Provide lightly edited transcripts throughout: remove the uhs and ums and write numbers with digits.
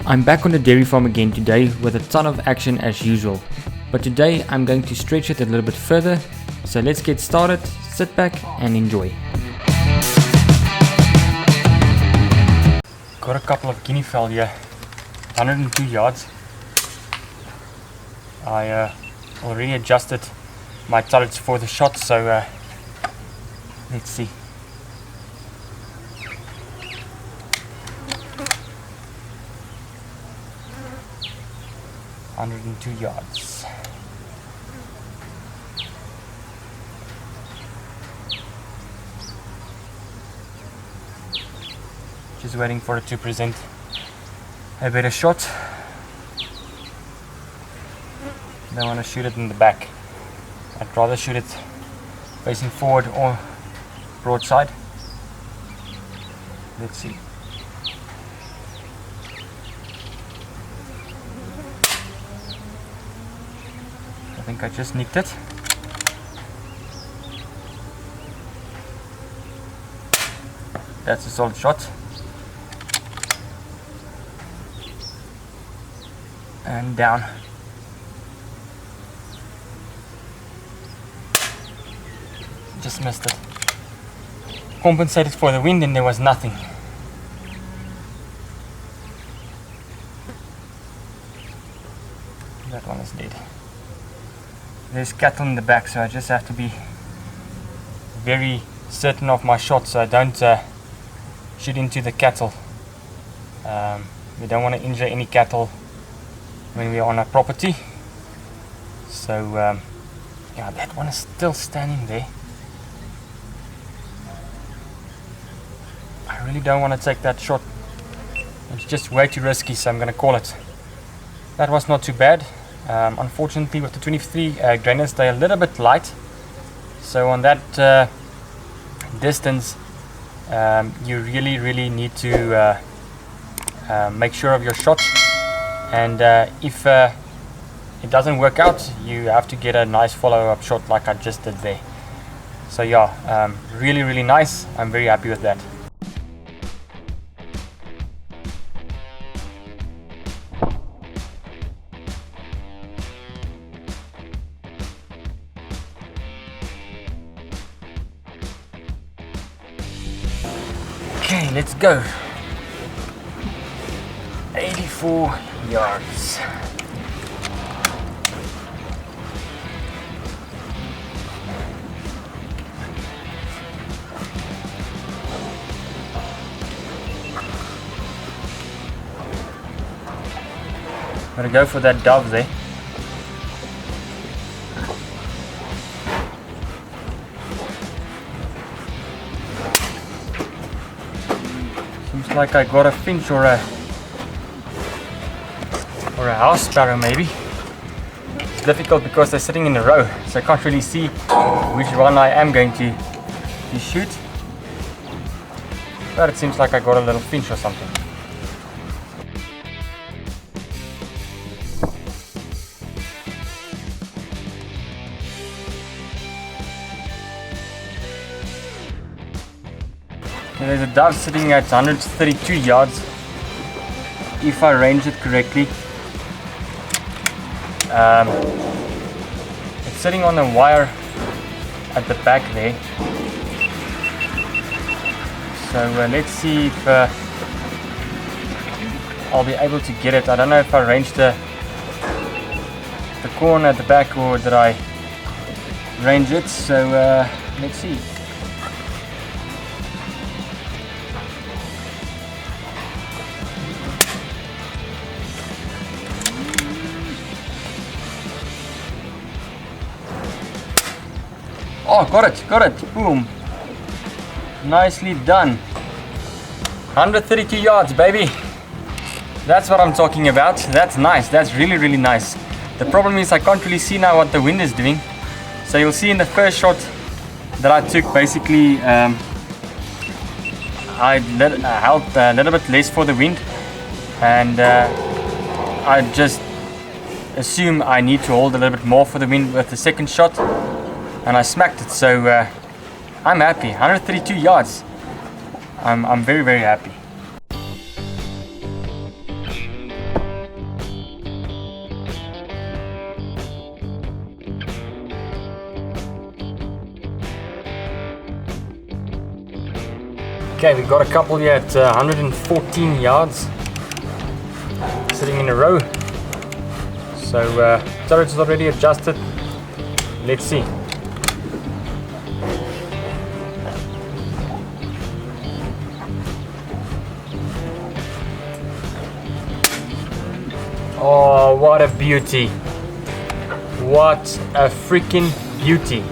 I'm back on the dairy farm again today with a ton of action as usual. But today I'm going to stretch it a little bit further, so let's get started, sit back and enjoy. Got a couple of guinea fowl here, 102 yards. I already adjusted my turrets for the shot, so let's see. $102 yards. Just waiting for it to present a better shot. Don't want to shoot it in the back. I'd rather shoot it facing forward or broadside. Let's see. I think I just nicked it. That's a solid shot. And down. Just missed it. Compensated for the wind and there was nothing. That one is dead. There's cattle in the back, so I just have to be very certain of my shot so I don't shoot into the cattle. We don't want to injure any cattle when we are on a property. So yeah, that one is still standing there. I really don't want to take that shot. It's just way too risky, so I'm going to call it. That was not too bad. Unfortunately, with the 23 grainers, they're a little bit light. So on that distance, you really need to make sure of your shot. And if it doesn't work out, you have to get a nice follow-up shot like I just did there. So yeah, really nice. I'm very happy with that. Okay, let's go. 84 yards. Gotta go for that dove there. Seems like I got a finch or a house sparrow maybe. It's difficult because they're sitting in a row, so I can't really see which one I am going to shoot. But it seems like I got a little finch or something. There's a dove sitting at 132 yards if I range it correctly. It's sitting on a wire at the back there. So let's see if I'll be able to get it. I don't know if I ranged the corn at the back or did I range it. So let's see. Oh, got it, boom. Nicely done. 132 yards, baby. That's what I'm talking about. That's nice, that's really nice. The problem is I can't really see now what the wind is doing. So you'll see in the first shot that I took, basically I held a little bit less for the wind. And I just assume I need to hold a little bit more for the wind with the second shot. And I smacked it, so I'm happy. 132 yards. I'm very happy. Okay, we got a couple here at 114 yards, sitting in a row. So turret is already adjusted. Let's see. Oh, what a beauty! What a freaking beauty!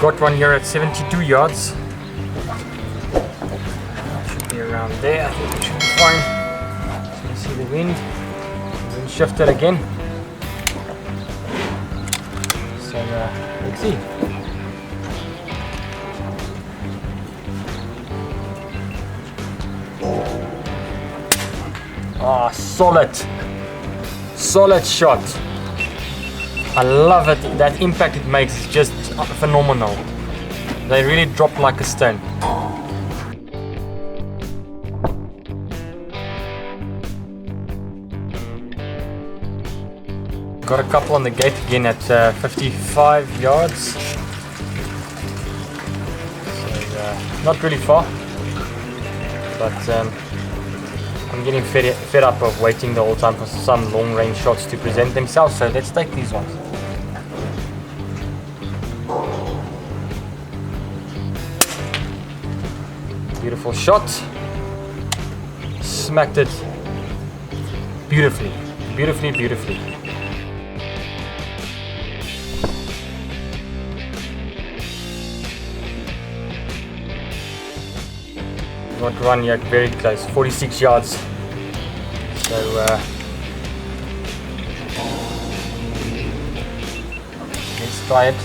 Got one here at 72 yards. Should be around there. I think it should be fine. So you see the wind. Wind shifted again. So let's see. Ah, solid shot. I love it. That impact it makes is just phenomenal. They really drop like a stone. Got a couple on the gate again at 55 yards. So, not really far, but I'm getting fed up of waiting the whole time for some long range shots to present themselves, so let's take these ones. Beautiful shot. Smacked it beautifully. Got one here very close, 46 yards. So let's try it.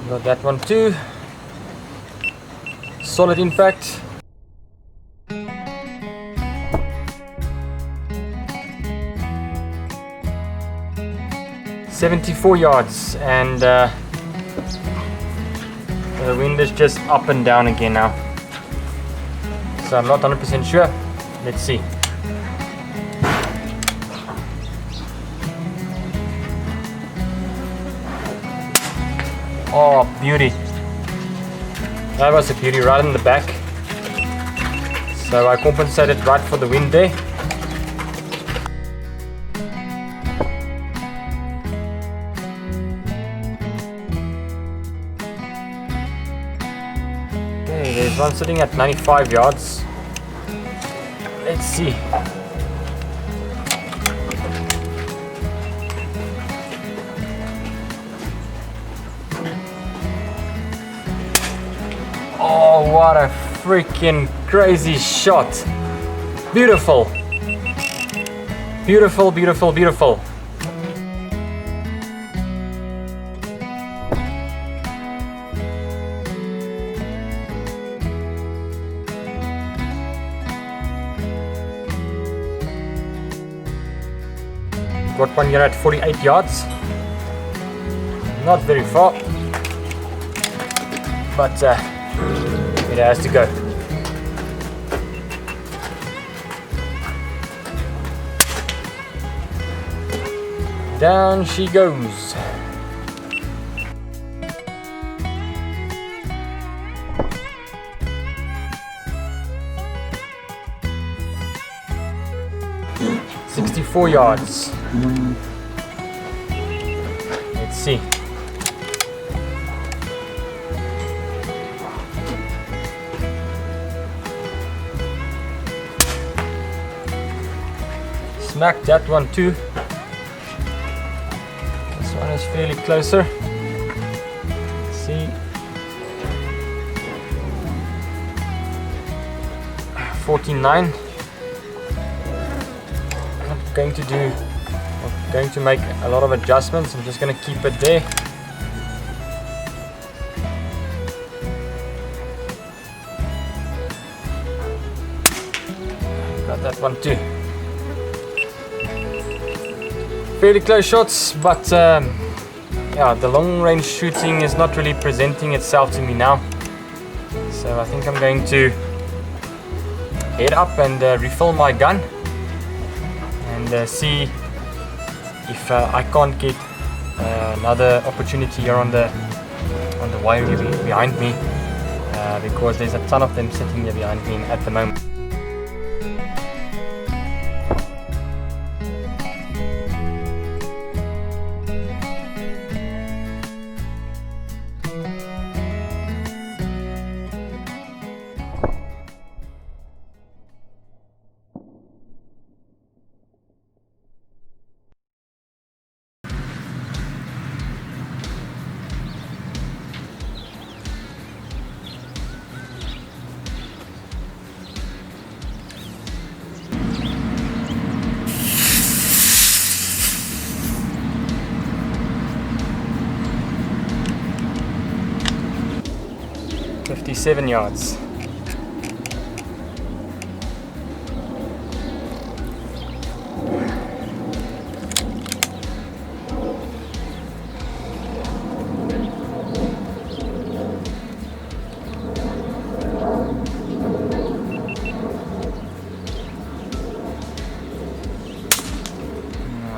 Got that one too. Solid impact. .74 yards, and the wind is just up and down again now. So I'm not 100% sure. Let's see. Oh, beauty. That was a beauty right in the back. So I compensated right for the wind there. Okay, there's one sitting at 95 yards. Let's see. Oh, what a freaking crazy shot. Beautiful. Beautiful. Got one here at 48 yards. Not very far, but it has to go. Down she goes. .64 yards. Let's see. Smack that one too. This one is fairly closer. Let's see. 49. I'm going to make a lot of adjustments. I'm just going to keep it there. Got that one too. Fairly close shots, but yeah, the long range shooting is not really presenting itself to me now. So I think I'm going to head up and refill my gun and see if I can't get another opportunity here on the wire behind me, because there's a ton of them sitting here behind me at the moment. "57 yards.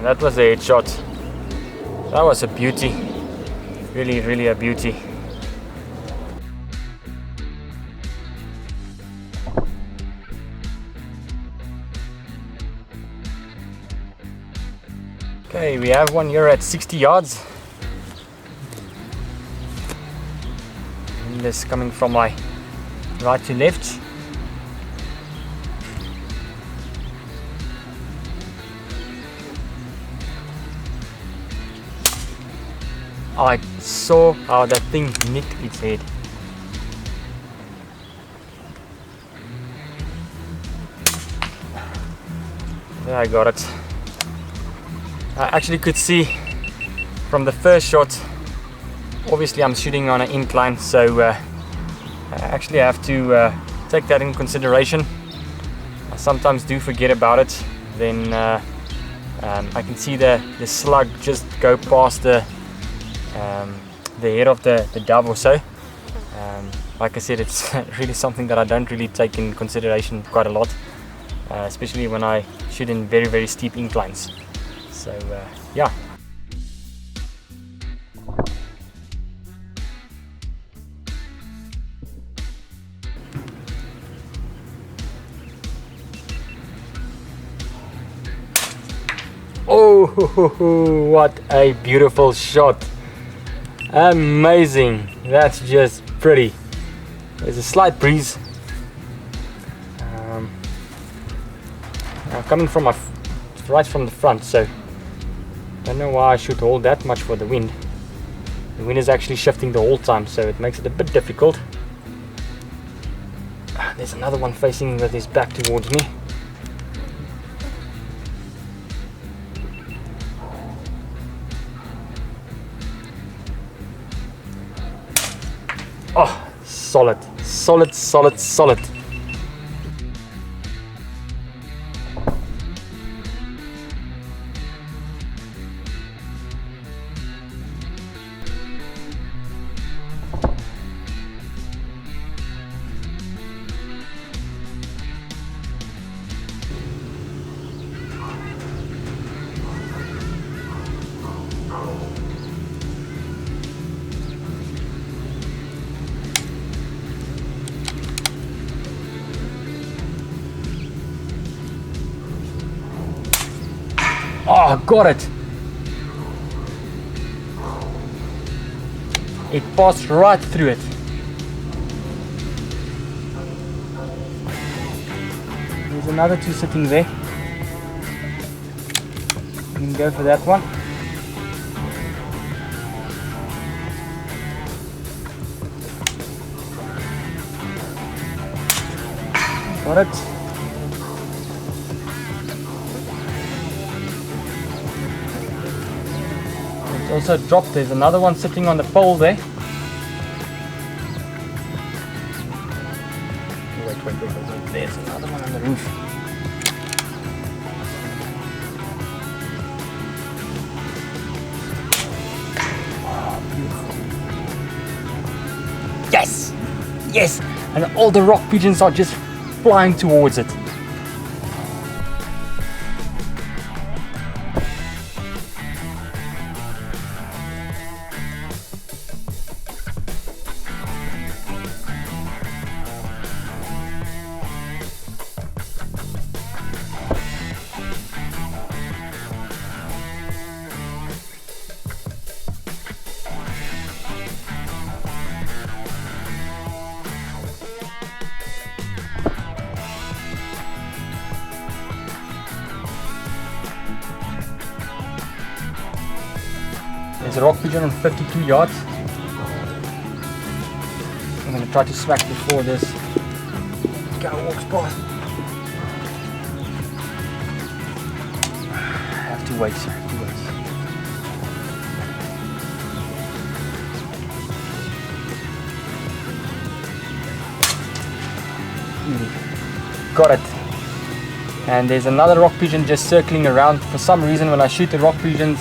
That was a headshot. That was a beauty. Really, really a beauty. Okay, we have one here at 60 yards. And this coming from my right to left. I saw how that thing nicked its head. There, I got it. I actually could see from the first shot, obviously I'm shooting on an incline, so I actually have to take that in consideration. I sometimes do forget about it. Then I can see the slug just go past the head of the dove or so. Like I said, it's really something that I don't really take in consideration quite a lot, especially when I shoot in very, very steep inclines. So yeah. Oh, what a beautiful shot. Amazing. That's just pretty. There's a slight breeze. Coming from right from the front, so I don't know why I shoot all that much for the wind. The wind is actually shifting the whole time, so it makes it a bit difficult. There's another one facing with his back towards me. Oh, solid, solid, solid, solid. Oh, got it. It passed right through it. There's another two sitting there. You can go for that one. Got it. Also dropped. There's another one sitting on the pole there. Wait. There's another one on the roof. Yes! And all the rock pigeons are just flying towards it. There's a rock pigeon on 52 yards. I'm going to try to smack before this cow walks past. I have to wait, sir. Got it. And there's another rock pigeon just circling around. For some reason, when I shoot the rock pigeons,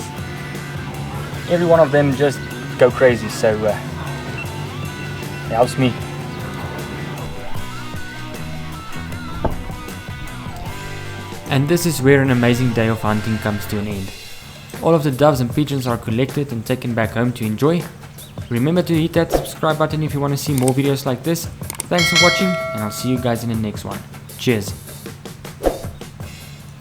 every one of them just go crazy, so it helps me. And this is where an amazing day of hunting comes to an end. All of the doves and pigeons are collected and taken back home to enjoy. Remember to hit that subscribe button if you want to see more videos like this. Thanks for watching, and I'll see you guys in the next one. Cheers.